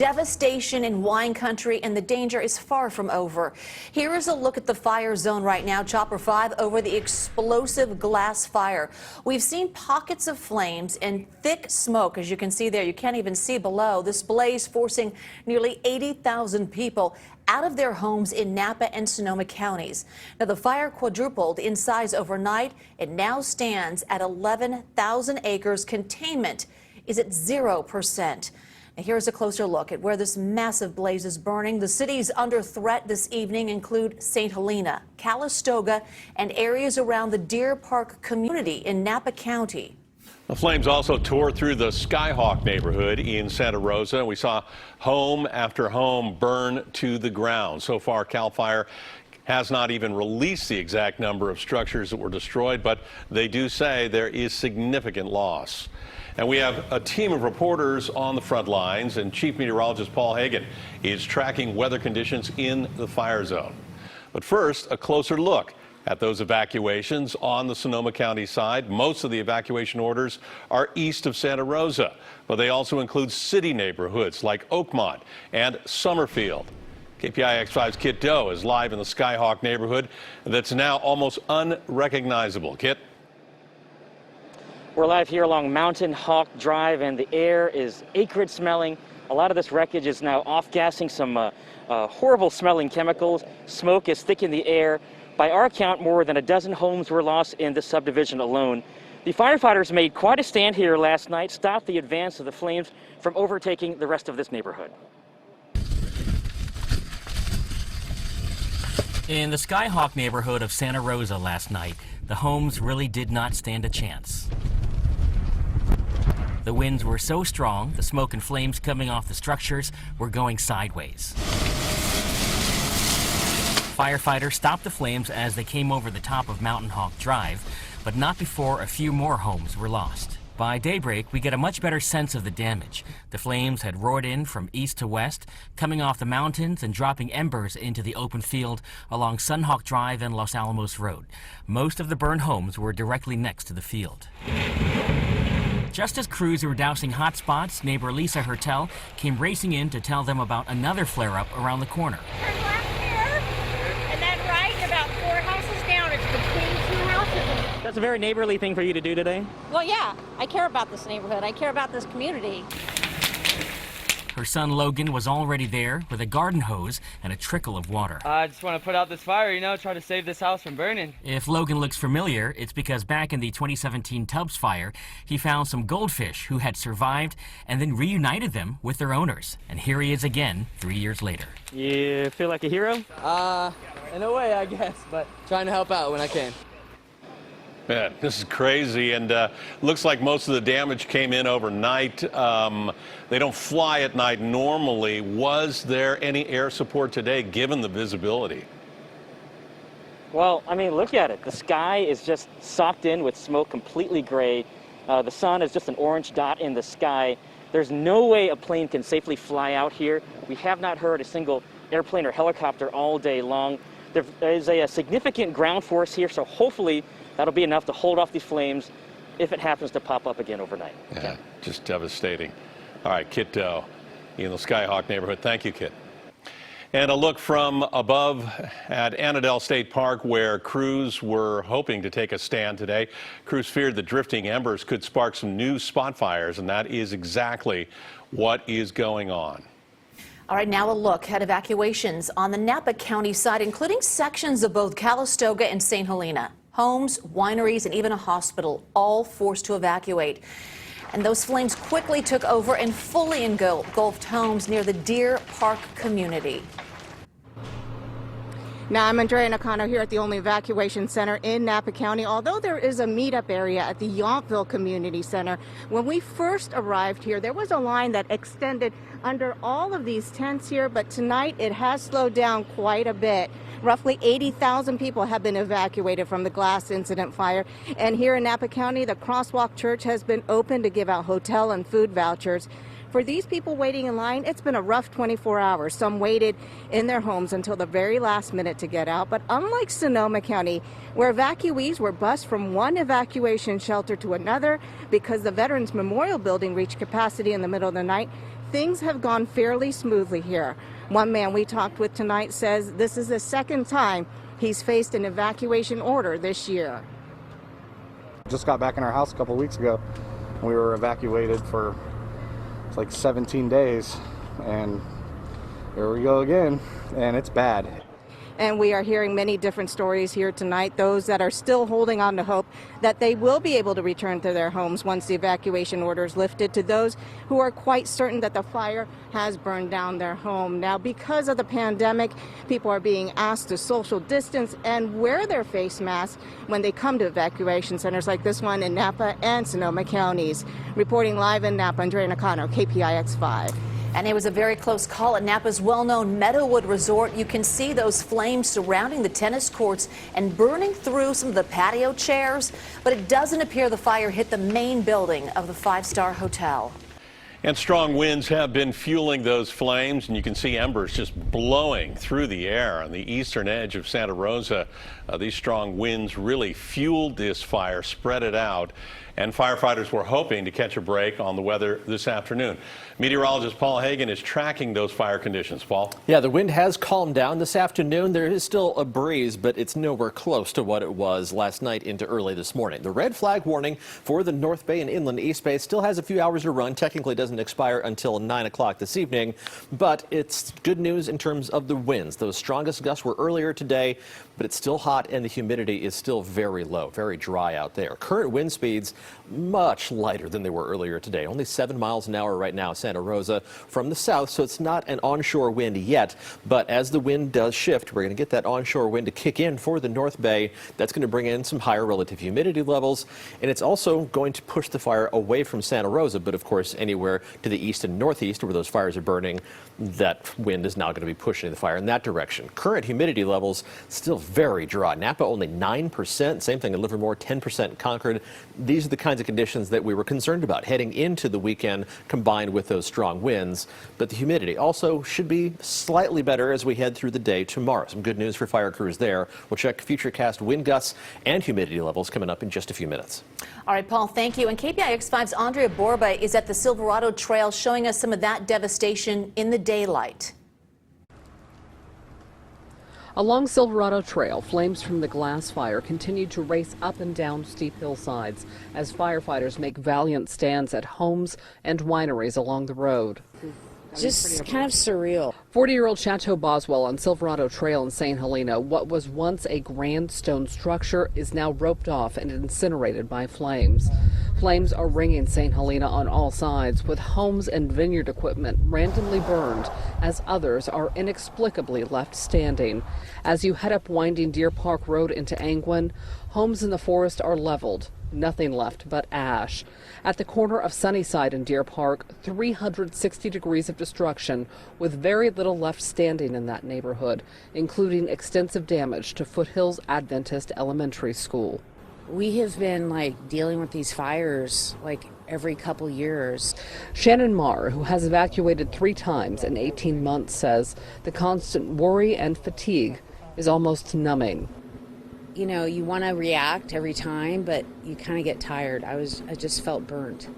Devastation in wine country, and the danger is far from over. Here is a look at the fire zone right now. Chopper 5 over the explosive glass fire. We've seen pockets of flames and thick smoke. As you can see there, you can't even see below. This blaze forcing nearly 80,000 people out of their homes in Napa and Sonoma counties. Now, the fire quadrupled in size overnight. It now stands at 11,000 acres. Containment is at 0%. Here's a closer look at where this massive blaze is burning. The cities under threat this evening include St. Helena, Calistoga, and areas around the Deer Park community in Napa County. The flames also tore through the Skyhawk neighborhood in Santa Rosa. We saw home after home burn to the ground. So far, CAL FIRE has not even released the exact number of structures that were destroyed, but they do say there is significant loss. And we have a team of reporters on the front lines, and Chief Meteorologist Paul Hagan is tracking weather conditions in the fire zone. But first, a closer look at those evacuations on the Sonoma County side. Most of the evacuation orders are east of Santa Rosa, but they also include city neighborhoods like Oakmont and Summerfield. KPIX 5's Kit Doe is live in the Skyhawk neighborhood that's now almost unrecognizable. Kit? We're live here along Mountain Hawk Drive, and the air is acrid smelling. A lot of this wreckage is now off-gassing some horrible smelling chemicals. Smoke is thick in the air. By our count, more than a dozen homes were lost in this subdivision alone. The firefighters made quite a stand here last night, stopped the advance of the flames from overtaking the rest of this neighborhood. In the Skyhawk neighborhood of Santa Rosa last night, the homes really did not stand a chance. The winds were so strong, the smoke and flames coming off the structures were going sideways. Firefighters stopped the flames as they came over the top of Mountain Hawk Drive, but not before a few more homes were lost. By daybreak, we get a much better sense of the damage. The flames had roared in from east to west, coming off the mountains and dropping embers into the open field along Sunhawk Drive and Los Alamos Road. Most of the burned homes were directly next to the field. Just as crews were dousing hot spots, neighbor Lisa Hertel came racing in to tell them about another flare-up around the corner. Turn left here, and then right, and about 4 houses down. It's between 2 houses. That's a very neighborly thing for you to do today. Well, yeah, I care about this neighborhood. I care about this community. Her son Logan was already there with a garden hose and a trickle of water. I just want to put out this fire, try to save this house from burning. If Logan looks familiar, it's because back in the 2017 Tubbs fire, he found some goldfish who had survived and then reunited them with their owners. And here he is again 3 years later. You feel like a hero? In a way, I guess, but trying to help out when I can. Man, this is crazy, and looks like most of the damage came in overnight. They don't fly at night normally. Was there any air support today, given the visibility? Well, I mean, look at it. The sky is just socked in with smoke, completely gray. The sun is just an orange dot in the sky. There's no way a plane can safely fly out here. We have not heard a single airplane or helicopter all day long. There is a significant ground force here, so hopefully that'll be enough to hold off these flames if it happens to pop up again overnight. Yeah, just devastating. All right, Kit Doe in the Skyhawk neighborhood. Thank you, Kit. And a look from above at Annandale State Park, where crews were hoping to take a stand today. Crews feared the drifting embers could spark some new spot fires, and that is exactly what is going on. All right, now a look at evacuations on the Napa County side, including sections of both Calistoga and St. Helena. Homes, wineries, and even a hospital, all forced to evacuate. And those flames quickly took over and fully engulfed homes near the Deer Park community. Now, I'm Andrea Nakano here at the only evacuation center in Napa County. Although there is a meetup area at the Yountville Community Center, when we first arrived here, there was a line that extended under all of these tents here, but tonight it has slowed down quite a bit. Roughly 80,000 people have been evacuated from the glass incident fire. And here in Napa County, the Crosswalk Church has been open to give out hotel and food vouchers. For these people waiting in line, it's been a rough 24 hours. Some waited in their homes until the very last minute to get out. But unlike Sonoma County, where evacuees were bused from one evacuation shelter to another because the Veterans Memorial Building reached capacity in the middle of the night, things have gone fairly smoothly here. One man we talked with tonight says this is the second time he's faced an evacuation order this year. Just got back in our house a couple weeks ago. We were evacuated for like 17 days, and here we go again, and it's bad. And we are hearing many different stories here tonight, those that are still holding on to hope that they will be able to return to their homes once the evacuation order is lifted, to those who are quite certain that the fire has burned down their home. Now, because of the pandemic, people are being asked to social distance and wear their face masks when they come to evacuation centers like this one in Napa and Sonoma counties. Reporting live in Napa, Andrea Nakano, KPIX 5. And it was a very close call at Napa's well-known Meadowood Resort. You can see those flames surrounding the tennis courts and burning through some of the patio chairs. But it doesn't appear the fire hit the main building of the five-star hotel. And strong winds have been fueling those flames, and you can see embers just blowing through the air on the eastern edge of Santa Rosa. These strong winds really fueled this fire, spread it out, and firefighters were hoping to catch a break on the weather this afternoon. Meteorologist Paul Hagan is tracking those fire conditions. Paul? Yeah, the wind has calmed down this afternoon. There is still a breeze, but it's nowhere close to what it was last night into early this morning. The red flag warning for the North Bay and inland East Bay still has a few hours to run. Technically doesn't expire until 9 o'clock this evening, but it's good news in terms of the winds. Those strongest gusts were earlier today, but it's still hot and the humidity is still very low, very dry out there. Current wind speeds much lighter than they were earlier today. Only 7 miles an hour right now, Santa Rosa from the south, so it's not an onshore wind yet. But as the wind does shift, we're going to get that onshore wind to kick in for the North Bay. That's going to bring in some higher relative humidity levels, and it's also going to push the fire away from Santa Rosa, but of course anywhere to the east and northeast where those fires are burning, that wind is now going to be pushing the fire in that direction. Current humidity levels still very dry. Napa only 9%, same thing in Livermore, 10% Concord. These are the kinds of conditions that we were concerned about heading into the weekend, combined with those strong winds. But the humidity also should be slightly better as we head through the day tomorrow. Some good news for fire crews there. We'll check futurecast wind gusts and humidity levels coming up in just a few minutes. All right, Paul, thank you. And KPIX 5's Andrea Borba is at the Silverado Trail showing us some of that devastation in the daylight. Along Silverado Trail, flames from the glass fire continue to race up and down steep hillsides as firefighters make valiant stands at homes and wineries along the road. Just kind of surreal. 40-year-old Chateau Boswell on Silverado Trail in St. Helena, what was once a grand stone structure is now roped off and incinerated by flames. Flames are ringing St. Helena on all sides, with homes and vineyard equipment randomly burned as others are inexplicably left standing. As you head up winding Deer Park Road into Angwin, homes in the forest are leveled. Nothing left but ash. At the corner of Sunnyside and Deer Park, 360 degrees of destruction, with very little left standing in that neighborhood, including extensive damage to Foothills Adventist Elementary School. We have been dealing with these fires every couple years. Shannon Marr, who has evacuated 3 times in 18 months, says the constant worry and fatigue is almost numbing. You know, you want to react every time, but you kind of get tired. I just felt burnt.